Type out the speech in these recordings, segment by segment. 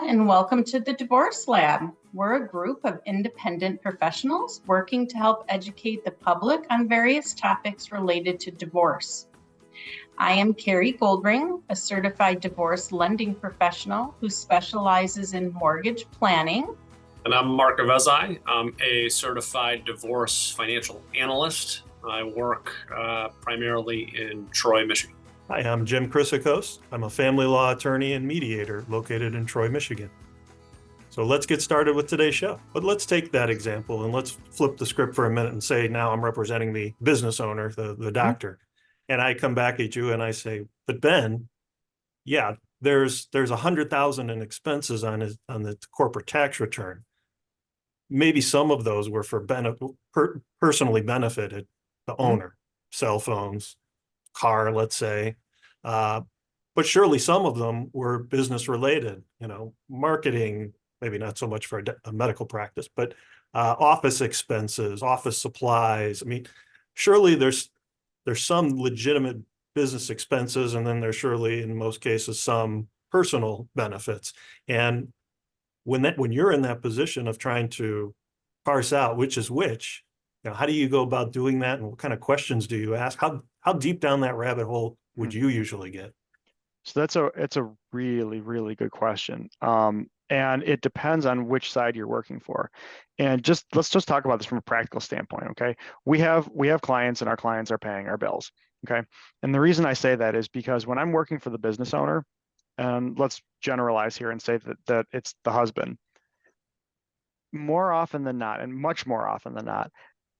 and welcome to the Divorce Lab. We're a group of independent professionals working to help educate the public on various topics related to divorce. I am Carrie Goldring, a certified divorce lending professional who specializes in mortgage planning. And I'm Mark Avezai. I'm a certified divorce financial analyst. I work primarily in Troy, Michigan. Hi, I'm Jim Chryssikos. I'm a family law attorney and mediator located in Troy, Michigan. So let's get started with today's show. But let's take that example and let's flip the script for a minute and say, now I'm representing the business owner, the doctor. And I come back at you and I say, but Ben, yeah, there's $100,000 in expenses on the corporate tax return. Maybe some of those were for personally benefited the owner, cell phones, car, let's say, but surely some of them were business related, marketing, maybe not so much for a medical practice, but office expenses, office supplies. I mean, surely there's some legitimate business expenses, and then there's surely in most cases some personal benefits. And when you're in that position of trying to parse out which is which, how do you go about doing that, and what kind of questions do you ask? How deep down that rabbit hole would you usually get? So it's a really, really good question. And it depends on which side you're working for. And let's just talk about this from a practical standpoint, okay? We have clients, and our clients are paying our bills, okay? And the reason I say that is because when I'm working for the business owner, and let's generalize here and say that it's the husband, more often than not, and much more often than not,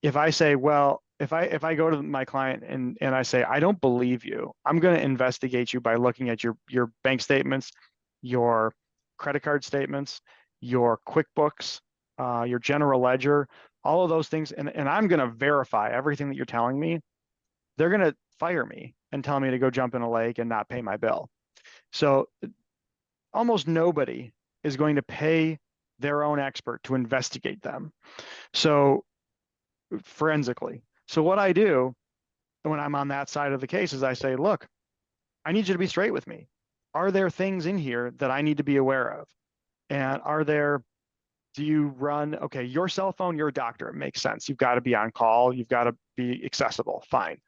if I say, well, if I go to my client and I say, I don't believe you, I'm going to investigate you by looking at your bank statements, your credit card statements, your QuickBooks, your general ledger, all of those things, and I'm going to verify everything that you're telling me. They're going to fire me and tell me to go jump in a lake and not pay my bill. So almost nobody is going to pay their own expert to investigate them. So forensically. So what I do when I'm on that side of the case is I say, look, I need you to be straight with me. Are there things in here that I need to be aware of? And do you run, okay, your cell phone, you're a doctor, it makes sense. You've got to be on call. You've got to be accessible. Fine.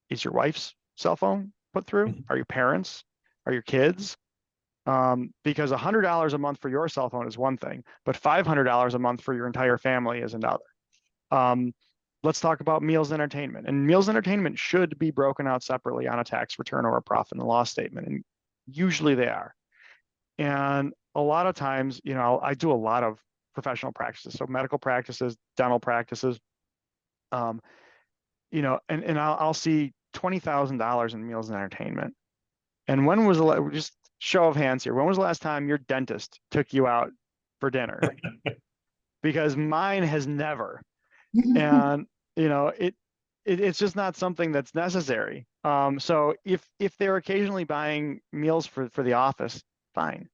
Is your wife's cell phone put through? Are your parents? Are your kids? Because $100 a month for your cell phone is one thing, but $500 a month for your entire family is another. Let's talk about meals and entertainment. And meals and entertainment should be broken out separately on a tax return or a profit and loss statement. And usually they are. And a lot of times, I do a lot of professional practices. So medical practices, dental practices, and I'll see $20,000 in meals and entertainment. And when was just show of hands here, when was the last time your dentist took you out for dinner? Because mine has never. And it's just not something that's necessary. So if they're occasionally buying meals for the office, fine.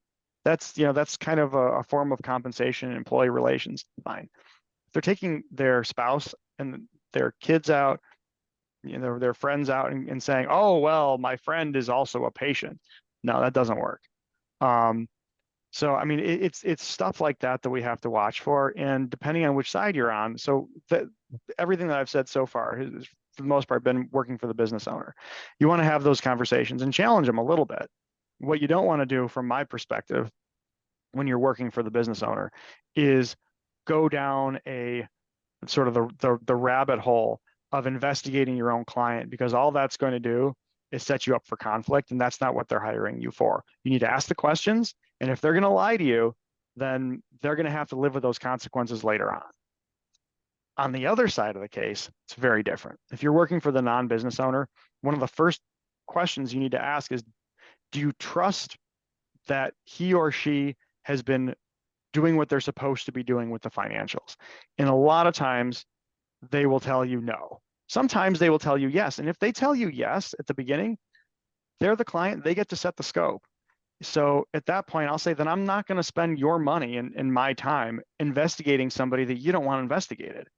That's kind of a form of compensation in employee relations, fine. If they're taking their spouse and their kids out, their friends out and saying, oh, well, my friend is also a patient. No, that doesn't work. So, I mean, it's stuff like that we have to watch for, and depending on which side you're on. So everything that I've said so far has, for the most part, been working for the business owner. You want to have those conversations and challenge them a little bit. What you don't want to do, from my perspective, when you're working for the business owner, is go down a sort of the rabbit hole of investigating your own client, because all that's going to do is set you up for conflict, and that's not what they're hiring you for. You need to ask the questions. And if they're going to lie to you, then they're going to have to live with those consequences later on. On the other side of the case, it's very different. If you're working for the non-business owner, one of the first questions you need to ask is, do you trust that he or she has been doing what they're supposed to be doing with the financials? And a lot of times they will tell you no. Sometimes they will tell you yes. And if they tell you yes at the beginning, they're the client, they get to set the scope. So at that point, I'll say that I'm not going to spend your money and my time investigating somebody that you don't want investigated.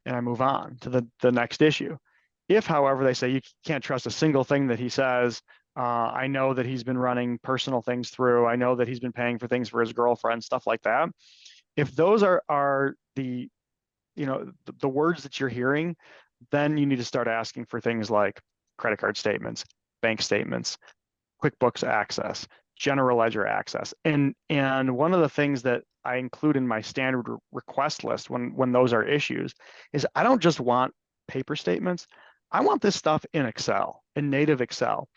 And I move on to the next issue. If, however, they say you can't trust a single thing that he says, I know that he's been running personal things through. I know that he's been paying for things for his girlfriend, stuff like that. If those are the, the words that you're hearing, then you need to start asking for things like credit card statements, bank statements, QuickBooks access, general ledger access. And one of the things that I include in my standard request list when those are issues is I don't just want paper statements. I want this stuff in Excel, in native Excel,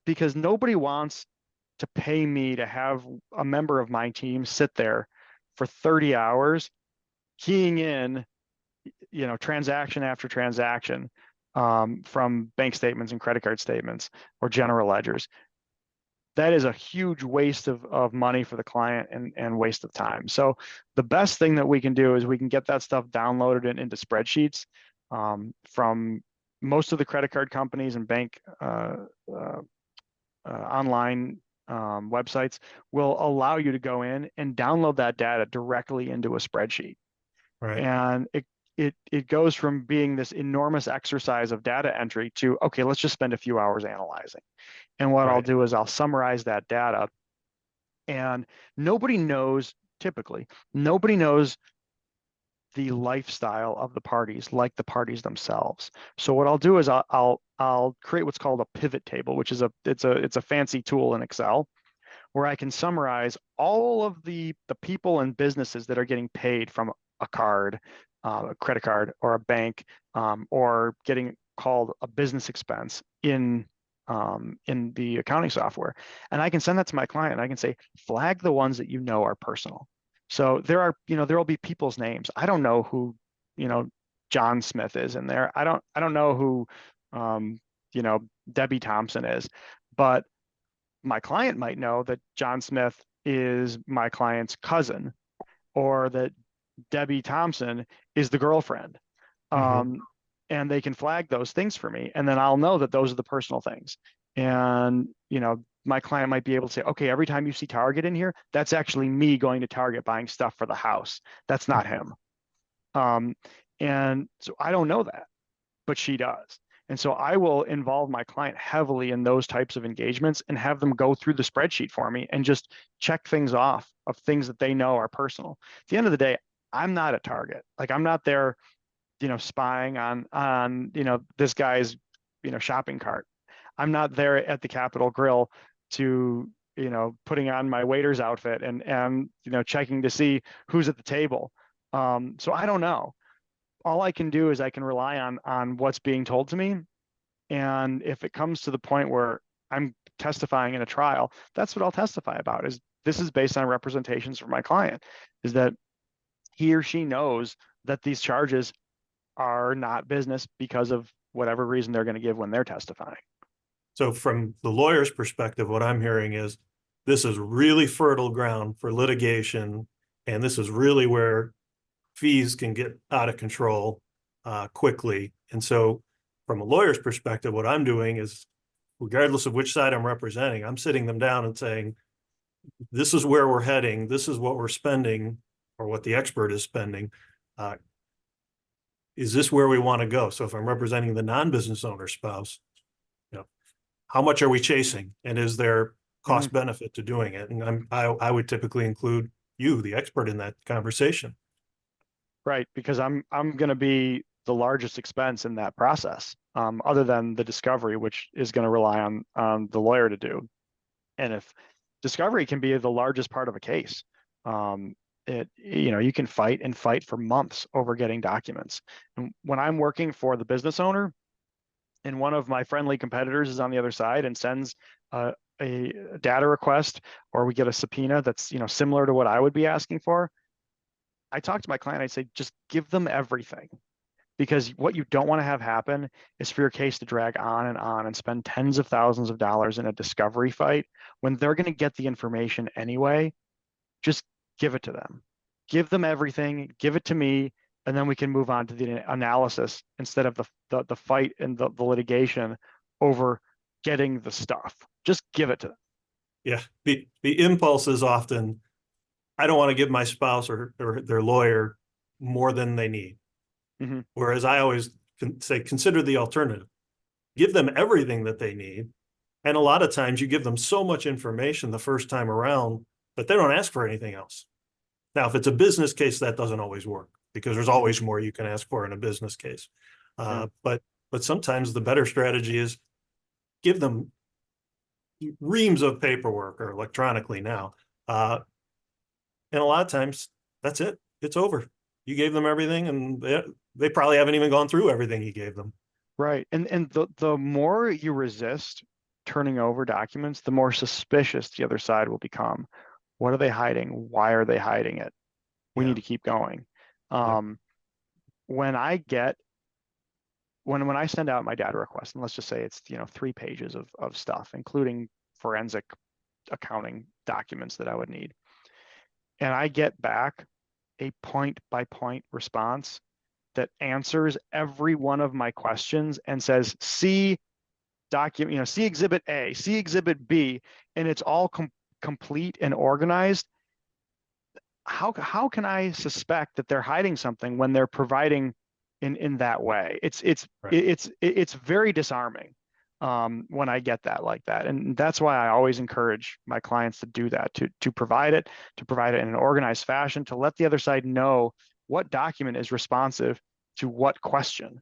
because nobody wants to pay me to have a member of my team sit there for 30 hours keying in, transaction after transaction from bank statements and credit card statements or general ledgers. That is a huge waste of money for the client and waste of time. So the best thing that we can do is we can get that stuff downloaded into spreadsheets from most of the credit card companies and bank online websites will allow you to go in and download that data directly into a spreadsheet. Right. And it goes from being this enormous exercise of data entry to, okay, let's just spend a few hours analyzing. And what I'll do is I'll summarize that data. And typically, nobody knows the lifestyle of the parties like the parties themselves. So what I'll do is I'll create what's called a pivot table, which is it's a fancy tool in Excel where I can summarize all of the people and businesses that are getting paid from a card, a credit card, or a bank, or getting called a business expense in the accounting software. And I can send that to my client and I can say, flag the ones that you know are personal. So there will be people's names. I don't know who, John Smith is in there. I don't know who, Debbie Thompson is, but my client might know that John Smith is my client's cousin, or that Debbie Thompson is the girlfriend. And they can flag those things for me. And then I'll know that those are the personal things. And, my client might be able to say, okay, every time you see Target in here, that's actually me going to Target buying stuff for the house. That's not him. And so I don't know that, but she does. And so I will involve my client heavily in those types of engagements and have them go through the spreadsheet for me and just check things off of things that they know are personal. At the end of the day, I'm not at Target. Like, I'm not there, spying on this guy's, shopping cart. I'm not there at the Capitol Grill to, putting on my waiter's outfit and checking to see who's at the table. So I don't know. All I can do is I can rely on what's being told to me. And if it comes to the point where I'm testifying in a trial, that's what I'll testify about. This is based on representations from my client, is that he or she knows that these charges are not business because of whatever reason they're going to give when they're testifying. So from the lawyer's perspective, what I'm hearing is this is really fertile ground for litigation, and this is really where fees can get out of control quickly. And so from a lawyer's perspective, what I'm doing is, regardless of which side I'm representing, I'm sitting them down and saying, this is where we're heading. This is what we're spending, or what the expert is spending. Is this where we want to go? So if I'm representing the non-business owner spouse, how much are we chasing? And is there cost benefit to doing it? And I would typically include you, the expert, in that conversation. Right, because I'm going to be the largest expense in that process, other than the discovery, which is going to rely on the lawyer to do. And if discovery can be the largest part of a case, you can fight for months over getting documents. And when I'm working for the business owner, and one of my friendly competitors is on the other side and sends a data request, or we get a subpoena that's similar to what I would be asking for, I talk to my client, I'd say, just give them everything. Because what you don't want to have happen is for your case to drag on and spend tens of thousands of dollars in a discovery fight when they're going to get the information anyway. Just give it to them. Give them everything, give it to me, and then we can move on to the analysis instead of the fight and the litigation over getting the stuff. Just give it to them. Yeah, the impulse is often, I don't want to give my spouse or their lawyer more than they need. Whereas I always say, consider the alternative. Give them everything that they need, And a lot of times you give them so much information the first time around that they don't ask for anything else. Now, if it's a business case, that doesn't always work because there's always more you can ask for in a business case. But sometimes the better strategy is give them reams of paperwork or electronically now. And a lot of times that's it. It's over. You gave them everything and they probably haven't even gone through everything you gave them. Right. And the more you resist turning over documents, the more suspicious the other side will become. What are they hiding? Why are they hiding it? We need to keep going. When I send out my data request, and let's just say it's 3 pages of stuff, including forensic accounting documents that I would need, and I get back a point-by-point response that answers every one of my questions and says, see document, see exhibit A, see exhibit B, and it's all complete and organized. How can I suspect that they're hiding something when they're providing in that way? It's very disarming when I get that like that, and that's why I always encourage my clients to do that, to provide it in an organized fashion, to let the other side know what document is responsive to what question,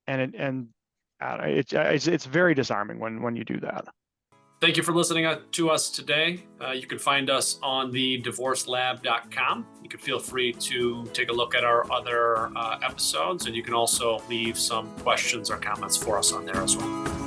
it's very disarming when you do that. Thank you for listening to us today. You can find us on the divorcelab.com. You can feel free to take a look at our other episodes, and you can also leave some questions or comments for us on there as well.